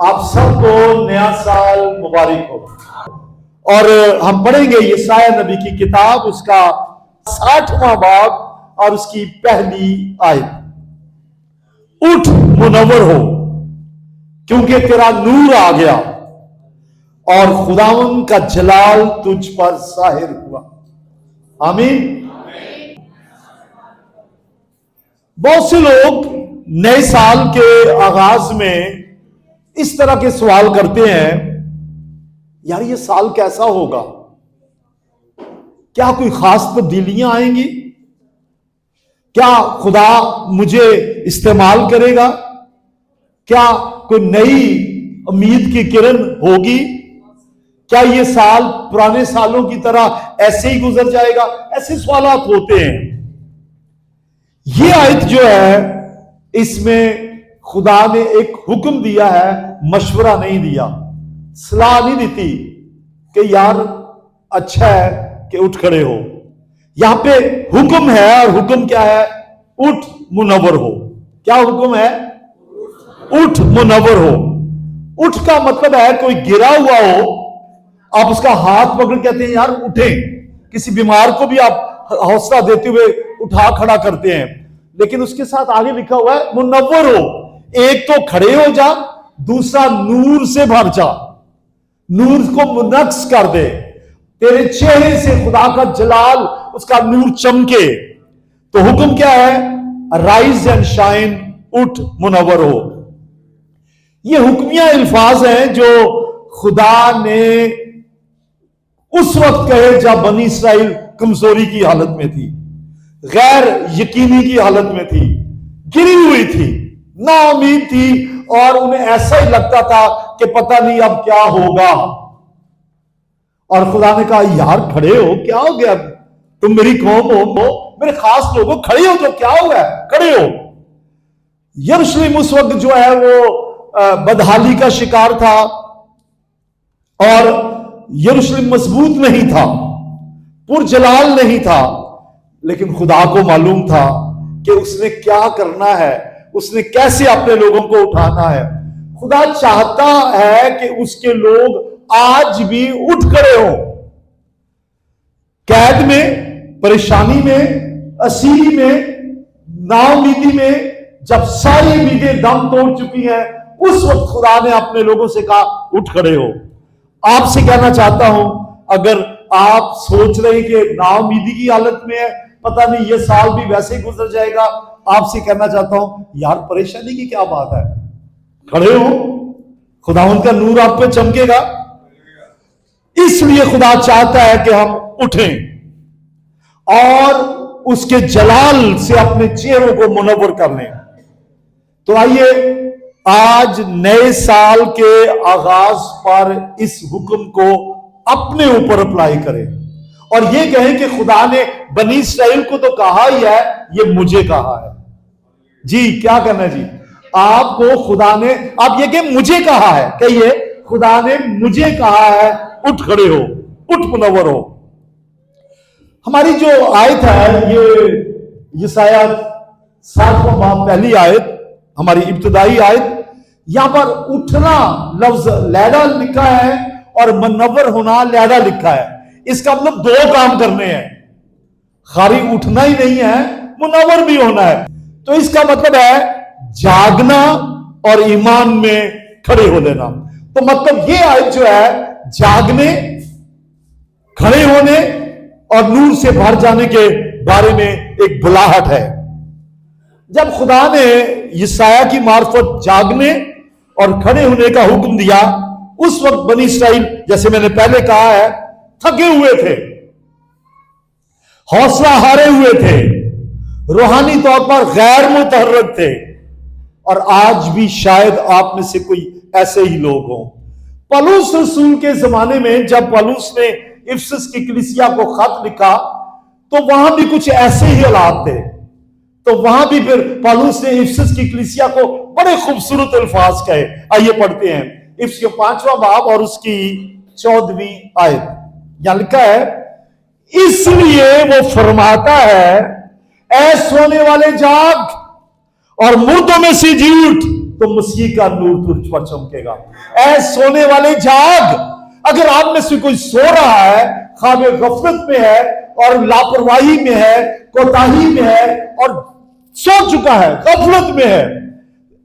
آپ سب کو نیا سال مبارک ہو۔ اور ہم پڑھیں گے یسایہ نبی کی کتاب، اس کا 60واں باب اور اس کی پہلی آیت۔ اٹھ منور ہو کیونکہ تیرا نور آ گیا اور خداوند کا جلال تجھ پر ظاہر ہوا۔ آمین۔ بہت سے لوگ نئے سال کے آغاز میں اس طرح کے سوال کرتے ہیں، یار یہ سال کیسا ہوگا؟ کیا کوئی خاص تبدیلیاں آئیں گی؟ کیا خدا مجھے استعمال کرے گا؟ کیا کوئی نئی امید کی کرن ہوگی؟ کیا یہ سال پرانے سالوں کی طرح ایسے ہی گزر جائے گا؟ ایسے سوالات ہوتے ہیں۔ یہ آیت جو ہے اس میں خدا نے ایک حکم دیا ہے، مشورہ نہیں دیا، صلاح نہیں دیتی کہ یار اچھا ہے کہ اٹھ کھڑے ہو۔ یہاں پہ حکم ہے، اور حکم کیا ہے؟ اٹھ منور ہو۔ کیا حکم ہے؟ اٹھ منور ہو۔ اٹھ کا مطلب ہے کوئی گرا ہوا ہو، آپ اس کا ہاتھ پکڑ کہتے ہیں یار اٹھیں۔ کسی بیمار کو بھی آپ حوصلہ دیتے ہوئے اٹھا کھڑا کرتے ہیں، لیکن اس کے ساتھ آگے لکھا ہوا ہے منور ہو۔ ایک تو کھڑے ہو جا، دوسرا نور سے بھر جا، نور کو منعکس کر دے، تیرے چہرے سے خدا کا جلال، اس کا نور چمکے۔ تو حکم کیا ہے؟ رائز اینڈ شائن، اٹھ منور ہو۔ یہ حکمیہ الفاظ ہیں جو خدا نے اس وقت کہے جب بنی اسرائیل کمزوری کی حالت میں تھی، غیر یقینی کی حالت میں تھی، گری ہوئی تھی، نا امید تھی، اور انہیں ایسا ہی لگتا تھا کہ پتہ نہیں اب کیا ہوگا۔ اور خدا نے کہا یار کھڑے ہو، کیا ہو گیا؟ تم میری قوم ہو، میرے خاص لوگ ہو، کھڑے ہو تو کیا ہوا ہے؟ کھڑے ہو۔ یروشلم اس وقت جو ہے وہ بدحالی کا شکار تھا، اور یروشلم مضبوط نہیں تھا، پرجلال نہیں تھا، لیکن خدا کو معلوم تھا کہ اس نے کیا کرنا ہے، اس نے کیسے اپنے لوگوں کو اٹھانا ہے۔ خدا چاہتا ہے کہ اس کے لوگ آج بھی اٹھ کھڑے ہوں، قید میں، پریشانی میں، اسیری میں، نا امیدی میں، جب ساری امیدیں دم توڑ چکی ہیں، اس وقت خدا نے اپنے لوگوں سے کہا اٹھ کھڑے ہو۔ آپ سے کہنا چاہتا ہوں، اگر آپ سوچ رہے ہیں کہ نا امیدی کی حالت میں ہے، پتہ نہیں یہ سال بھی ویسے ہی گزر جائے گا، آپ سے کہنا چاہتا ہوں یار پریشانی کی کیا بات ہے؟ کھڑے ہو، خدا ان کا نور آپ پہ چمکے گا۔ اس لیے خدا چاہتا ہے کہ ہم اٹھیں اور اس کے جلال سے اپنے چہروں کو منور کر لیں۔ تو آئیے آج نئے سال کے آغاز پر اس حکم کو اپنے اوپر اپلائی کریں، اور یہ کہیں کہ خدا نے بنی اسرائیل کو تو کہا ہی ہے، یہ مجھے کہا ہے۔ جی کیا کرنا ہے جی؟ آپ کو خدا نے، آپ یہ کہ مجھے کہا ہے، کہیے خدا نے مجھے کہا ہے اٹھ کھڑے ہو، اٹھ منور ہو۔ ہماری جو آیت ہے یہ یسایہ 60واں باب پہلی آیت، ہماری ابتدائی آیت، یہاں پر اٹھنا لفظ لیڈا لکھا ہے اور منور ہونا لیڈا لکھا ہے۔ اس کا مطلب دو کام کرنے ہیں، خالی اٹھنا ہی نہیں ہے، منور بھی ہونا ہے۔ تو اس کا مطلب ہے جاگنا اور ایمان میں کھڑے ہو لینا۔ تو مطلب یہ آیت جو ہے جاگنے، کھڑے ہونے اور نور سے بھر جانے کے بارے میں ایک بلاہٹ ہے۔ جب خدا نے یسایہ کی معرفت جاگنے اور کھڑے ہونے کا حکم دیا، اس وقت بنی اسرائیل جیسے میں نے پہلے کہا ہے تھکے ہوئے تھے، حوصلہ ہارے ہوئے تھے، روحانی طور پر غیر متحرک تھے، اور آج بھی شاید آپ میں سے کوئی ایسے ہی لوگ ہوں۔ پولس رسول کے زمانے میں جب پولس نے افسس کی کلیسیا کو خط لکھا تو وہاں بھی کچھ ایسے ہی حالات تھے۔ تو وہاں بھی پھر پولس نے افسس کی کلیسیا کو بڑے خوبصورت الفاظ کہے۔ آئیے پڑھتے ہیں افسیوں 5واں باب اور اس کی 14ویں آیت۔ یہاں لکھا ہے، اس لیے وہ فرماتا ہے اے سونے والے جاگ اور مردوں میں سے جی اٹھ۔ तो मसीह का नूर तुझ पर चमकेगा। ऐ सोने वाले जाग। अगर आप में से कोई सो रहा है, ख्वाब गफलत में है और लापरवाही में है, कोताही में है और सो चुका है, गफलत में है,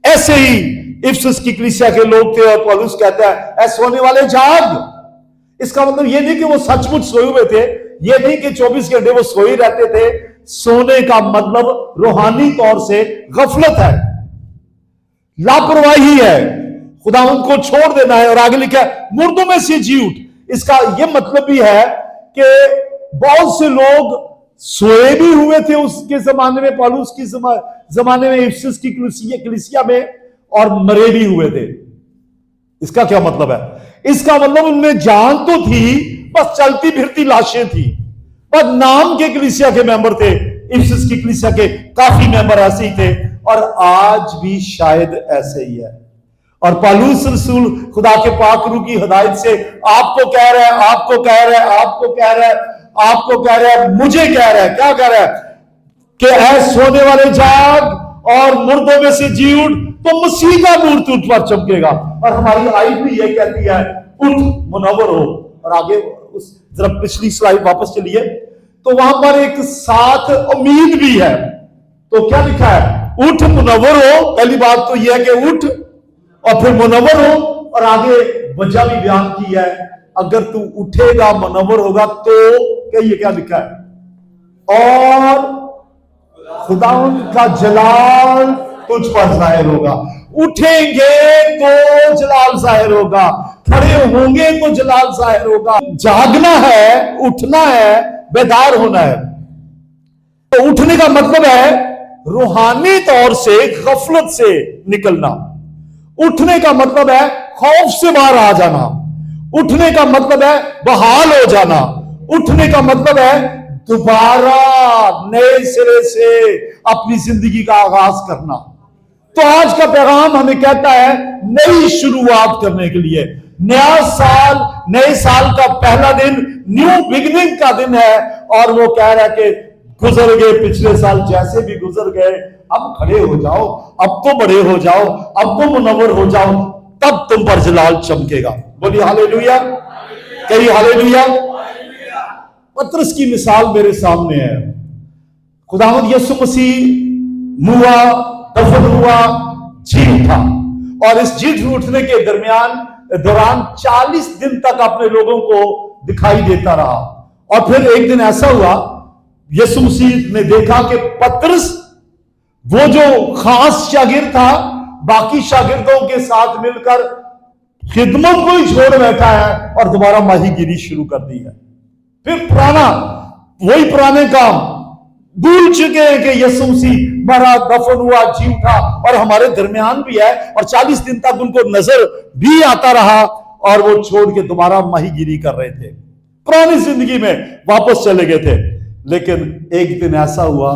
ऐसे ही इफिसस की कलीसिया के लोग थे और पौलुस कहता है ऐ सोने वाले जाग। इसका मतलब ये नहीं कि वो सचमुच सोए हुए थे, ये नहीं कि 24 घंटे वो सोए रहते थे। सोने का मतलब रूहानी तौर से गफलत है, लापरवाही है, खुदावंद को छोड़ देना है। और आगे लिखा है मुर्दों में से जी उठ। इसका यह मतलब भी है कि बहुत से लोग सोए भी हुए थे उसके जमाने में, पौलुस की जमाने में, इफिसस की कलीसिया में, और मरे भी हुए थे। इसका क्या मतलब है? इसका मतलब उनमें जान तो थी, बस चलती फिरती लाशें थी, बस नाम के कलीसिया के मेंबर थे। इफिसस की कलीसिया के काफी मेंबर ऐसे ही थे और आज भी शायद ऐसे ही है। और पौलुस रसूल खुदा के पाक रूह की हिदायत से आपको कह रहा है, आपको कह रहा है, आपको कह रहा है, आपको कह रहा है, मुझे कह रहा है, क्या कह रहा है कि ऐ सोने वाले जाग और मुर्दों में से जी उठ, तो मसीह का नूर तुझ पर चमकेगा। और हमारी आई भी ये कहती है उठ मुनव्वर हो। और आगे उस जरा पिछली स्लाइड वापस चलिए, तो वहां पर एक साथ उम्मीद भी है। तो क्या लिखा है? उठ मुनव्वर हो। पहली बात तो यह है कि उठ और फिर मुनव्वर हो, और आगे वजह भी बयान की है, अगर तू उठेगा मुनव्वर होगा तो ये क्या लिखा है? और खुदावंद का जलाल तुझ पर जाहिर होगा। उठेंगे तो जलाल जाहिर होगा, खड़े होंगे तो जलाल जाहिर होगा। जागना है, उठना है, बेदार होना है। तो उठने का मतलब है रूहानी तौर से गफलत से निकलना। उठने का मतलब है खौफ से बाहर आ जाना। उठने का मतलब है बहाल हो जाना। उठने का मतलब है दोबारा नए सिरे से अपनी जिंदगी का आगाज करना। तो आज का पैगाम हमें कहता है नई शुरुआत करने के लिए। नया साल, नए साल का पहला दिन न्यू बिगिनिंग का दिन है, और वो कह रहा है कि गुजर गए पिछले साल जैसे भी गुजर गए, अब खड़े हो जाओ, अब तो बड़े हो जाओ, अब तो मुनव्वर हो जाओ, तब तुम पर जलाल चमकेगा। बोलिए हालेलुया, कहिए हालेलुया। पतरस की मिसाल मेरे सामने है। खुदावंद यीशु मसीह मुआ, दफन हुआ, जी उठा, और इस जी उठने के दौरान 40 दिन तक अपने लोगों को दिखाई देता रहा। और फिर एक दिन ऐसा हुआ, यीशु मसीह ने देखा कि पतरस, वो जो खास शागिर्द था, बाकी शागिर्दों के साथ मिलकर खिदमत को ही छोड़ बैठा है और दोबारा माहीगिरी शुरू कर दी है। फिर वही पुराने काम भूल चुके हैं कि यीशु मसीह मरा, दफन हुआ, जी उठा और हमारे दरमियान भी है, और 40 दिन तक उनको नजर भी आता रहा और वो छोड़ के दोबारा माहीगिरी कर रहे थे, पुरानी जिंदगी में वापस चले गए थे। लेकिन एक दिन ऐसा हुआ,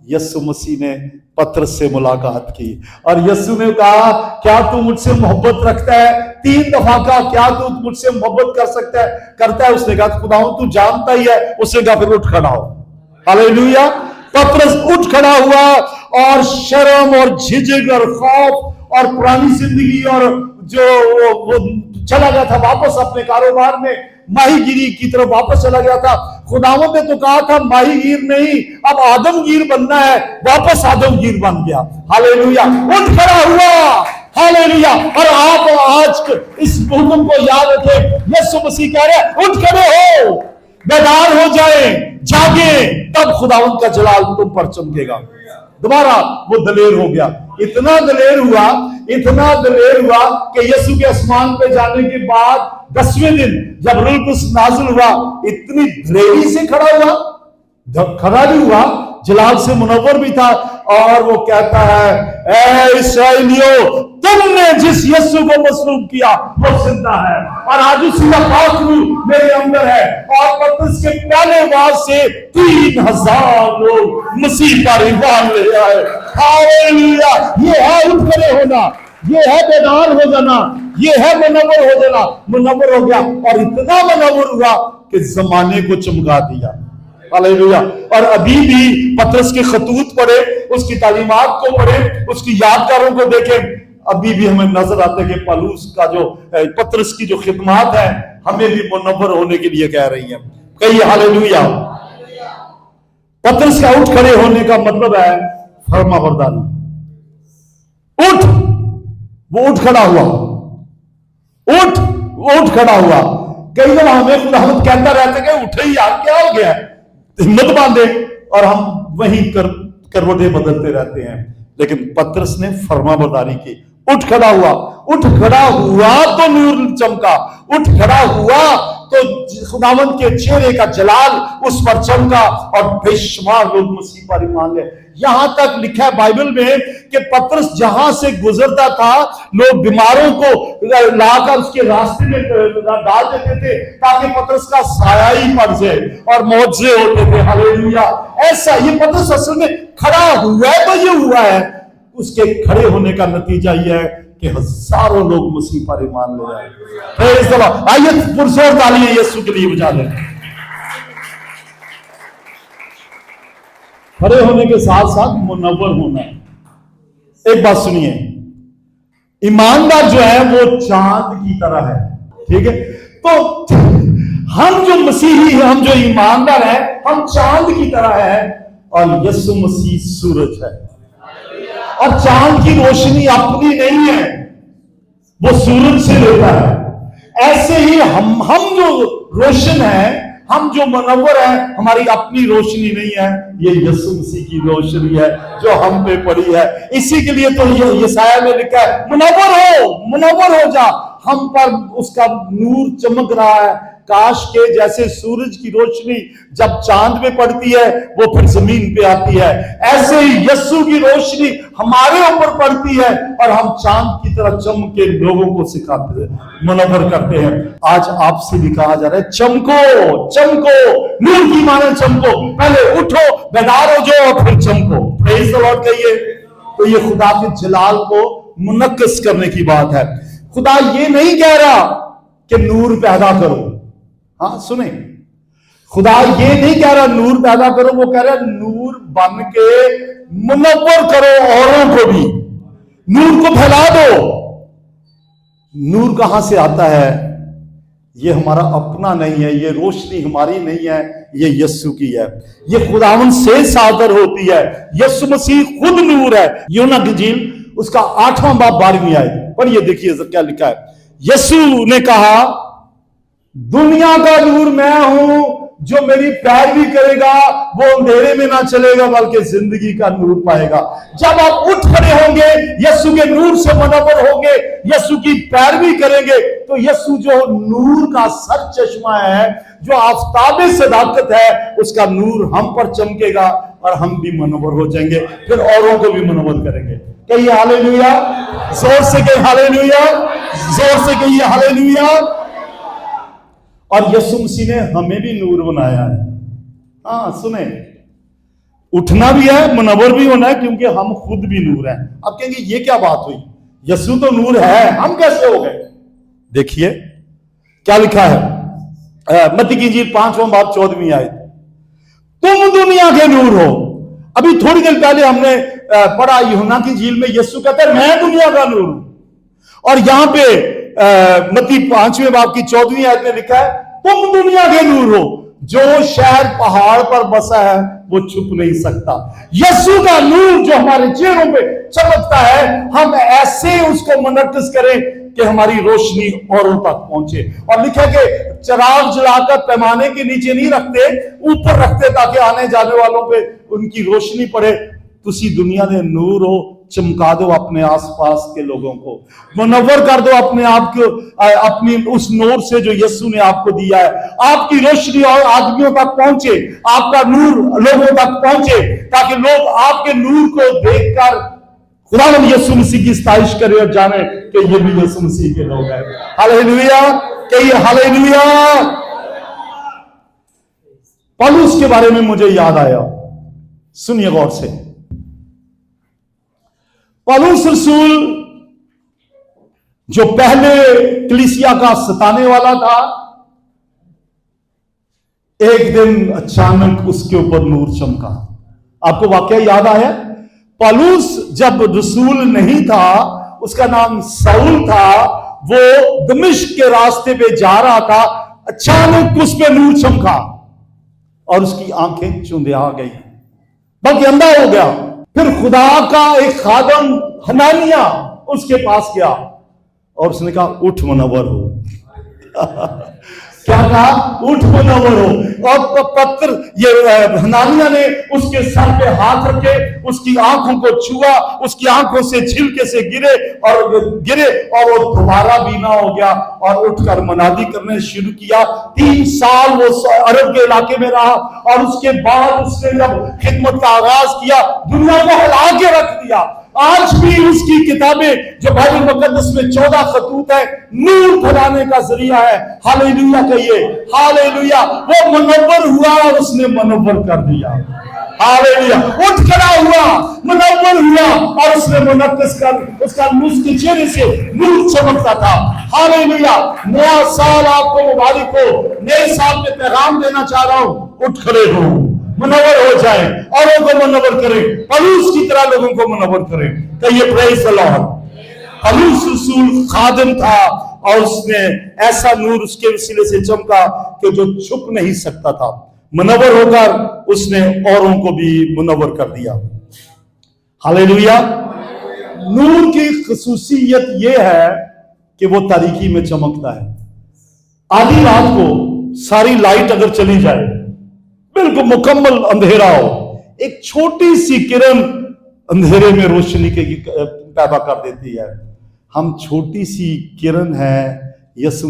यीशु मसीह ने पतरस से मुलाकात की और यीशु ने कहा क्या तू मुझसे मोहब्बत रखता है? 3 दफा कहा क्या तू मुझसे मोहब्बत करता है? उसने कहा खुदावंद तू जानता ही है। उसने कहा फिर उठ खड़ा हो। हालेलुया। पतरस उठ खड़ा हुआ और शर्म और झिझक और खौफ और पुरानी जिंदगी और जो वो चला गया था वापस अपने कारोबार में, माहीगिरी की तरफ वापस चला गया था। खुदावंद ने तो कहा था माहीगीर नहीं, अब आदमगीर बनना है, वापस आदमगीर बन गया। हालेलुया, उठ खड़ा हुआ। हालेलुया। और आप आज इस हुक्म को याद रखें, यीशु मसीह कह रहे हैं उठ खड़े हो, बेदार हो जाए, जागे, तब खुदावंद का जलाल तुम पर चमकेगा। दोबारा वो दलेर हो गया, इतना दलेर हुआ कि यीशु के आसमान पे जाने के बाद 10वें दिन जब रूह कुद्स नाज़िल हुआ, इतनी दलेरी से खड़ा भी हुआ, जलाल से मुनव्वर भी था। और वो कहता है ऐ इस्राएलियों, तुमने जिस यीशु को मसलूब किया वो जिंदा है, और आज उसी का पाक रूह मेरे अंदर है। और पतरस के पहले वार से 3000 लोग मसीह पर ईमान ले आए। हालेलुया। ये है उठ खड़े होना, ये है बेदार हो जाना, ये है मुनव्वर हो जाना। मुनव्वर हो गया और इतना मुनव्वर हुआ कि जमाने को चमका दिया। हालेलुया। और अभी भी पतरस के खतूत पढ़े, उसकी तालीमात को पढ़े, उसकी यादगारों को देखें, ابھی بھی ہمیں نظر آتا ہے کہ پالوس کا جو پطرس کی جو خدمات ہے ہمیں بھی منور ہونے کے لیے کہہ رہی ہیں. کہیے ہاللیلویا. پطرس کا اٹھ کھڑے ہونے کا مطلب ہے فرما برداری. اٹھ، وہ اٹھ کھڑا ہوا. اٹھ، وہ اٹھ کھڑا ہوا. کئی دفعہ ہمیں خداوند کہتا رہتا ہے کہ اٹھے یار، کیا ہو گیا، ہمت باندھے، اور ہم وہیں کروٹیں بدلتے رہتے ہیں. لیکن پطرس نے فرما برداری کی. اٹھ کھڑا ہوا. اٹھ کھڑا ہوا تو نور چمکا. اٹھ کھڑا ہوا تو خداوند کے چہرے کا جلال اس پر چمکا اور بے شمار لوگ مسیح پر ایمان لے. یہاں تک لکھا ہے بائبل میں کہ پطرس جہاں سے گزرتا تھا لوگ بیماروں کو لا کر اس کے راستے میں ڈال دیتے تھے تاکہ پطرس کا سایہ ہی پڑ جائے اور معجزے ہوتے تھے. ہاللیلویا. ایسا یہ پطرس اصل میں کھڑا ہوا ہے تو یہ ہوا ہے. اس کے کھڑے ہونے کا نتیجہ یہ ہے کہ ہزاروں لوگ مسیح پر ایمان لے آئے. پریز دی لارڈ. آئیے پرزور تالیاں یسوع کے لیے بجا دیں. کھڑے ہونے کے ساتھ ساتھ منور ہونا ہے. ایک بات سنیے، ایماندار جو ہے وہ چاند کی طرح ہے. ٹھیک ہے، تو ہم جو مسیحی ہیں، ہم جو ایماندار ہیں، ہم چاند کی طرح ہیں اور یسوع مسیح سورج ہے. اور چاند کی روشنی اپنی نہیں ہے، وہ سورج سے لیتا ہے. ایسے ہی ہم جو روشن ہیں، ہم جو منور ہیں، ہماری اپنی روشنی نہیں ہے، یہ یسوع مسیح کی روشنی ہے جو ہم پہ پڑی ہے. اسی کے لیے تو یہ یسایہ میں لکھا ہے منور ہو جا. ہم پر اس کا نور چمک رہا ہے. کاش کے جیسے سورج کی روشنی جب چاند پہ پڑتی ہے وہ پھر زمین پہ آتی ہے، ایسے ہی یسوع کی روشنی ہمارے اوپر پڑتی ہے اور ہم چاند کی طرح چمک کے لوگوں کو سکھاتے ہیں، منور کرتے ہیں. آج آپ سے بھی کہا جا رہا ہے چمکو. نور کی مانے چمکو. پہلے اٹھو، بیدار ہو جاؤ اور پھر چمکو. پریز دی لارڈ کہیے. تو یہ خدا کے جلال کو منعکس کرنے کی بات ہے. خدا یہ نہیں کہہ رہا کہ نور پیدا کرو. ہاں سنیں، خدا یہ نہیں کہہ رہا نور پیدا کرو، وہ کہہ رہا نور بن کے منور کرو اوروں کو بھی. نور کو پھیلا دو. نور کہاں سے آتا ہے؟ یہ ہمارا اپنا نہیں ہے، یہ روشنی ہماری نہیں ہے، یہ یسوع کی ہے. یہ خداوند سے صادر ہوتی ہے. یسوع مسیح خود نور ہے. یونا کی انجیل اس کا 8واں باب 12ویں آیت پڑھیے، دیکھیے کیا لکھا ہے. یسوع نے کہا دنیا کا نور میں ہوں، جو میری پیروی کرے گا وہ اندھیرے میں نہ چلے گا بلکہ زندگی کا نور پائے گا. جب آپ اٹھ کھڑے ہوں گے، یسوع کے نور سے منور ہوں گے، یسوع کی پیروی کریں گے، تو یسوع جو نور کا سر چشمہ ہے، جو آفتاب صداقت ہے، اس کا نور ہم پر چمکے گا اور ہم بھی منور ہو جائیں گے، پھر اوروں کو بھی منور کریں گے. کہیے ہاللیلویا. زور سے کہیے ہاللیلویا. زور سے کہیے ہاللیلویا. اور یسوع مسیح نے ہمیں بھی نور بنایا ہے. ہاں سنیں، اٹھنا بھی ہے، منور بھی ہونا ہے، کیونکہ ہم خود بھی نور ہیں. اب کہیں گے یہ کیا بات ہوئی، یسوع تو نور ہے، ہم کیسے ہو گئے؟ دیکھیے کیا لکھا ہے متی کی انجیل 5واں باب 14ویں آیت. تم دنیا کے نور ہو. ابھی تھوڑی دیر پہلے ہم نے پڑھا یوحنا کی انجیل میں یسوع کہتا ہے میں دنیا کا نور ہوں. اور یہاں پہ متی 5ویں باب کی 14ویں آیت میں لکھا ہے تم دنیا کے نور ہو. جو شہر پہاڑ پر بسا ہے وہ چھپ نہیں سکتا. یسوع کا نور جو ہمارے چہروں پہ چمکتا ہے، ہم ایسے اس کو منعکس کریں کہ ہماری روشنی اوروں تک پہنچے. اور لکھا کہ چراغ جلا کر پیمانے کے نیچے نہیں رکھتے، اوپر رکھتے تاکہ آنے جانے والوں پہ ان کی روشنی پڑے. تسی دنیا دے نور ہو. چمکا دو اپنے آس پاس کے لوگوں کو، منور کر دو اپنے آپ کو اپنی اس نور سے جو یسوع نے آپ کو دیا ہے. آپ کی روشنی اور آدمیوں تک پہنچے، آپ کا نور لوگوں تک پہنچے، تاکہ لوگ آپ کے نور کو دیکھ کر خداوند یسوع مسیح کی ستائش کرے اور جانے کہ یہ بھی یسوع مسیح کے لوگ ہیں. ہاللیلویا. کہیے ہاللیلویا. پولس کے بارے میں مجھے یاد آیا، سنیے غور سے. پولس رسول جو پہلے کلیسیا کا ستانے والا تھا، ایک دن اچانک اس کے اوپر نور چمکا. آپ کو واقعہ یاد آیا؟ پولس جب رسول نہیں تھا उसका नाम साउल था, वो दमिश्क के रास्ते पे जा रहा था, अचानक उस पे नूर चमका और उसकी आंखें चुंधिया गई, बल्कि अंधा हो गया। फिर खुदा का एक खादम हनानिया उसके पास गया और उसने कहा उठ मुनव्वर हो। क्या कहा? उठ मुनव्वर हो। और पत्थर ये हनानिया ने उसके सर पे हाथ रखे, उसकी आंखों को छुआ, उसकी आंखों से छिलके से गिरे और वो दोबारा बीना हो गया और उठकर मनादी करने शुरू किया। 3 साल वो अरब के इलाके में रहा और उसके बाद उसने जब खिदमत का आगाज किया, दुनिया को हिला के रख दिया। आज भी उसकी किताबें जो बाइबल मुकद्दस में 14 खतूत है, नूर फैलाने का जरिया है। हालेलुया कहिए, हालेलुया। वो मुनव्वर हुआ और उसने मुनव्वर कर दिया। हालेलुया। उठ खड़ा हुआ, मुनव्वर हुआ और उसने मुनक्किस कर उसका उसके चेहरे से नूर चमकता था। हालेलुया। नया साल आपको मुबारक हो। नए साल में पैगाम देना चाह रहा हूं, उठ खड़े हो, मुनव्वर हो जाए, औरों को मुनव्वर करें, पलूस की तरह लोगों को मुनव्वर करें। कहिए प्रेज़ द लॉर्ड। पलूस रसूल खादिम था और उसने ऐसा नूर उसके वसीले से चमका कि जो छुप नहीं सकता था। मुनव्वर होकर उसने औरों को भी मुनव्वर कर दिया। हालेलुया। नूर की खसूसियत यह है कि वो तारीकी में चमकता है। आधी रात को सारी लाइट अगर चली जाए, बिल्कुल मुकम्मल अंधेरा हो, एक छोटी सी किरण अंधेरे में रोशनी पैदा कर देती है। हम छोटी सी किरण है, यीशु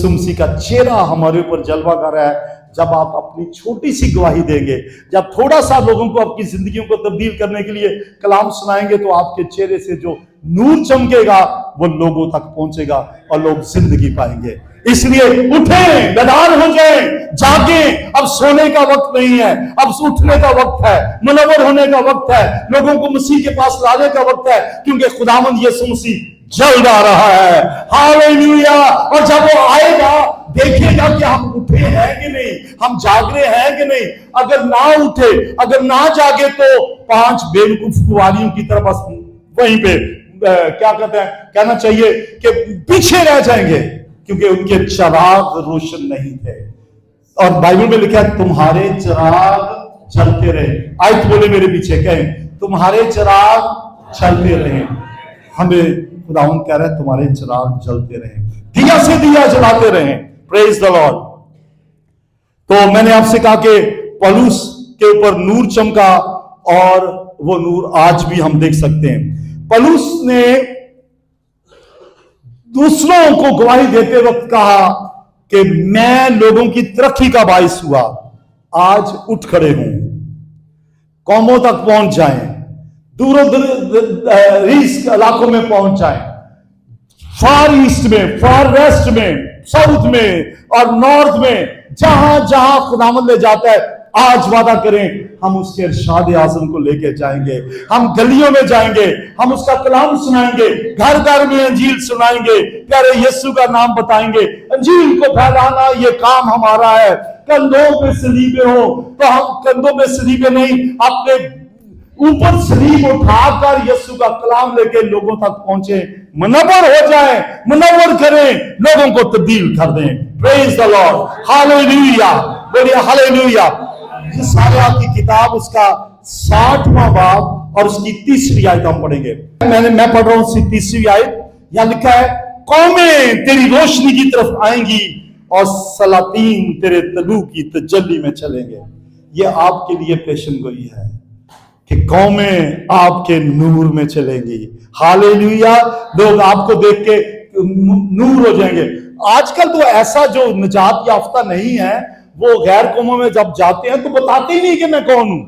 मसीह का चेहरा हमारे ऊपर जलवा कर रहा है। जब आप अपनी छोटी सी गवाही देंगे, जब थोड़ा सा लोगों को अपनी जिंदगियों को तब्दील करने के लिए कलाम सुनाएंगे, तो आपके चेहरे से जो नूर चमकेगा वो लोगों तक पहुंचेगा और लोग जिंदगी पाएंगे। इसलिए उठें, बेदार हो जाएं, जागें। अब सोने का वक्त नहीं है, अब उठने का वक्त है, मुनव्वर होने का वक्त है, लोगों को मसीह के पास लाने का वक्त है, क्योंकि खुदावंद यीशु मसीह जल्द आ रहा है। हालेलुया। और जब वो आएगा, देखेगा कि हम उठे हैं कि नहीं, हम जाग रहे हैं कि नहीं। अगर ना उठे, अगर ना जागे, तो 5 बेवकूफ कुंवारियों की तरह बस वहीं पे क्या कहते हैं, कहना चाहिए कि पीछे रह जाएंगे, क्योंकि उनके चिराग रोशन नहीं थे। और बाइबल में लिखा है तुम्हारे चिराग जलते रहे। आयत बोले मेरे पीछे, कहें तुम्हारे चिराग जलते रहे। हमें खुदावंद कह रहा है तुम्हारे चिराग जलते रहे, दिया से दिया जलाते रहे। Praise the Lord. तो मैंने आपसे कहा कि पौलुस के ऊपर नूर चमका और वो नूर आज भी हम देख सकते हैं। पौलुस ने दूसरों को गवाही देते वक्त कहा कि मैं लोगों की तरक्की का बाइस हुआ। आज उठ खड़े हूं, कौमों तक पहुंच जाएं, दूर-दराज इलाकों में पहुंच जाएं, फार ईस्ट में, फार वेस्ट में, साउथ में और नॉर्थ में, जहां जहां खुदावंद ले जाता है, आज वादा करें हम उसके इरशाद आज़म को लेके जाएंगे। हम गलियों में जाएंगे, हम उसका कलाम सुनाएंगे, घर घर में अंजील सुनाएंगे, प्यारे यीशु का नाम बताएंगे। अंजील को फैलाना ये काम हमारा है। कंधों पे सलीबे हो तो हम कंधों पे सलीबे नहीं, अपने ऊपर सलीब उठाकर यीशु का कलाम लेके लोगों तक पहुंचे, मुनव्वर हो जाए, मुनव्वर करें, लोगों को तब्दील कर दें। Praise the Lord. हालेलुया। बोलिए हालेलुया। यशायाह की किताब उसका 60वां बाब और उसकी 3री आयत हम पढ़ेंगे। मैं पढ़ रहा हूं उसकी 3री आयत। यहां लिखा है, कौमें तेरी रोशनी की तरफ आएंगी और सलातीन तेरे तलू की तजल्ली में चलेंगे। ये आपके लिए पेशन गोई है कि कौमें आपके नूर में चलेंगी। हालेलुया। लोग आपको देख के नूर हो जाएंगे। आजकल तो ऐसा जो निजात याफ्ता नहीं है, वो गैर कौमों में जब जाते हैं तो बताते ही नहीं कि मैं कौन हूं,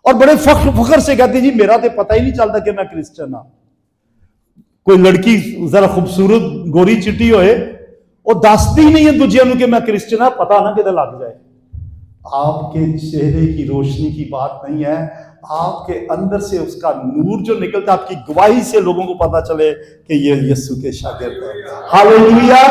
और बड़े फख्र से कहते जी मेरा तो पता ही नहीं चलता कि मैं क्रिश्चियन हूं। कोई लड़की जरा खूबसूरत गोरी चिट्टी होए, वो दसती नहीं है दूजिया कि मैं क्रिश्चियन है, पता ना किधर लग जाए। आपके चेहरे की रोशनी की बात नहीं है, आपके अंदर से उसका नूर जो निकलता है, आपकी गवाही से लोगों को पता चले कि ये यीशु के शागिर्द हैं। हालेलुया।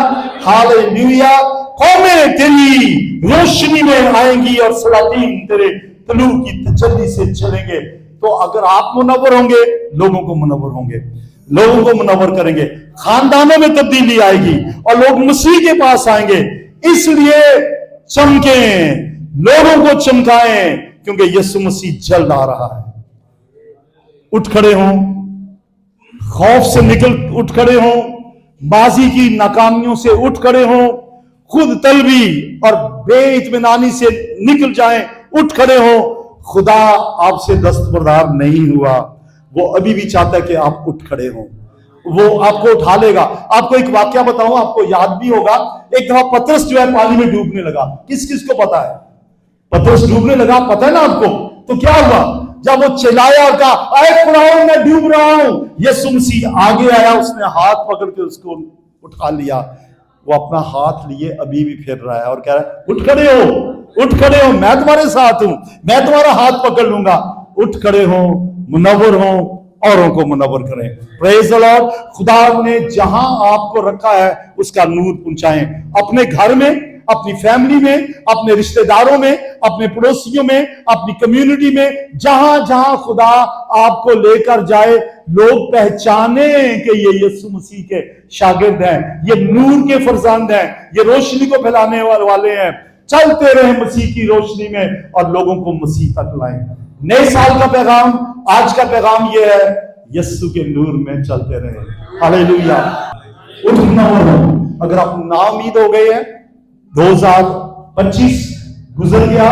हालेलुया। कौमें तेरी रोशनी में आएंगी और सलातीन तेरे तलू की तजल्ली से चलेंगे। तो तो अगर आप मुनव्वर होंगे, लोगों को मुनव्वर होंगे, लोगों को मुनव्वर करेंगे, खानदानों में तब्दीली आएगी और लोग मसीह के पास आएंगे। इसलिए चमकें, लोगों को चमकाएं, क्योंकि यीशु मसीह जल्द आ रहा है। उठ खड़े हों, खौफ से उठ खड़े हों, बाजी की नाकामियों से उठ खड़े हों, खुद तलबी और बेइत्मीनानी से निकल जाएं, उठ खड़े हों। खुदा आपसे दस्तबरदार नहीं हुआ, वो अभी भी चाहता है कि आप उठ खड़े हों, वो आपको उठा लेगा। आपको एक वाक्य बताऊं, आपको याद भी होगा, एक दफा पतरस जो है पानी में डूबने लगा। किस किस को पता है? पतरस डूबने लगा, पता है ना आपको? तो क्या हुआ? जब वो चिल्लाया और कहा, अरे खुदावंद मैं डूब रहा हूं, यीशु मसीह आगे आया, उसने हाथ पकड़ के उसको उठा लिया। वो अपना हाथ लिए अभी भी फिर रहा है और कह रहा है, उठ खड़े हो, उठ खड़े हो, मैं तुम्हारे साथ हूं, मैं तुम्हारा हाथ पकड़ लूंगा। उठ खड़े हो, मुनव्वर हो, औरों को मुनव्वर करें। Praise the Lord. खुदा ने जहां आपको रखा है उसका नूर पहुंचाएं, अपने घर में, अपनी फैमिली में, अपने रिश्तेदारों में, अपने पड़ोसियों में, अपनी कम्युनिटी में, जहां जहां खुदा आपको लेकर जाए, लोग पहचाने कि ये यीशु मसीह के शागिर्द हैं, ये नूर के फरजंद हैं, ये रोशनी को फैलाने वाले हैं। चलते रहे मसीह की रोशनी में और लोगों को मसीह तक लाएं। नए साल का पैगाम, आज का पैगाम ये है, यीशु के नूर में चलते रहे। हालेलुया। उठना हो, अगर आप नाउम्मीद हो गए हैं, 2025 गुजर गया,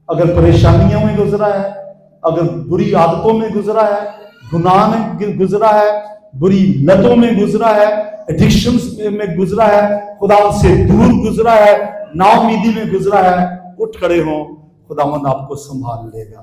अगर परेशानियों में गुजरा है, अगर बुरी आदतों में गुजरा है, गुनाह में गुजरा है, बुरी लतों में गुजरा है, एडिक्शंस में गुजरा है, खुदा से दूर गुजरा है, नाउम्मीदी में गुजरा है, उठ खड़े हो, खुदावंद आपको संभाल लेगा।